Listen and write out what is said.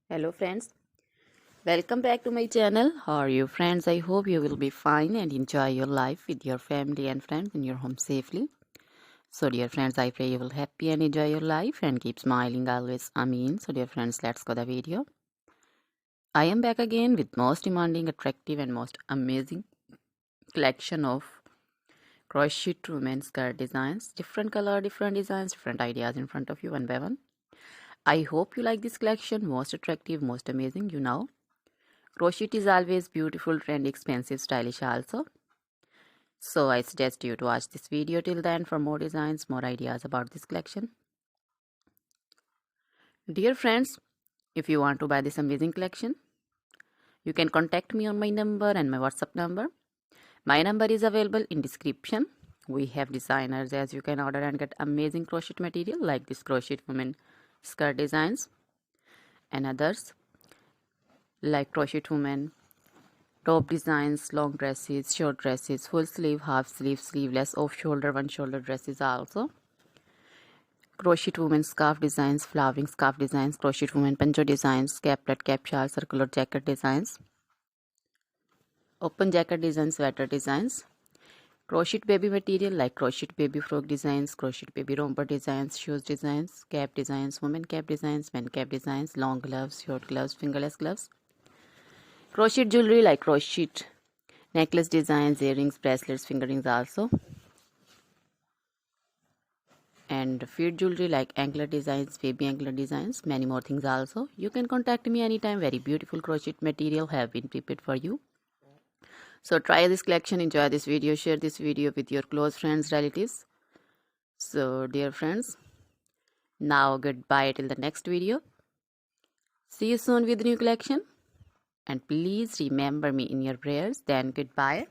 Hello friends, welcome back to my channel. How are you friends? I hope you will be fine and enjoy your life with your family and friends in your home safely. So dear friends, I pray you will happy and enjoy your life and keep smiling always. Amen. So dear friends, let's go the video. I am back again with most demanding, attractive and most amazing collection of crochet women skirt designs. Different color, different designs, different ideas in front of you one by one. I hope you like this collection. Most attractive, most amazing, you know. Crochet is always beautiful, trendy, expensive, stylish also. So I suggest you to watch this video till then for more designs, more ideas about this collection. Dear friends, if you want to buy this amazing collection, you can contact me on my number and my WhatsApp number. My number is available in description. We have designers as you can order and get amazing crochet material like this crochet women skirt designs and others like crochet women top designs, long dresses, short dresses, full sleeve, half sleeve, sleeveless, off shoulder, one shoulder dresses also. Crochet women scarf designs, flowering scarf designs, crochet women poncho designs, caplet, cap shawl, circular jacket designs, open jacket designs, sweater designs, crochet baby material like crochet baby frock designs, crochet baby romper designs, shoes designs, cap designs, women cap designs, men cap designs, long gloves, short gloves, fingerless gloves, crochet jewelry like crochet necklace designs, earrings, bracelets, finger rings also, and feet jewelry like anklet designs, baby anklet designs, many more things also. You can contact me anytime. Very beautiful crochet material have been prepared for you. So try this collection, enjoy this video, share this video with your close friends, relatives. So dear friends, now goodbye till the next video. See you soon with new collection, and please remember me in your prayers. Then goodbye.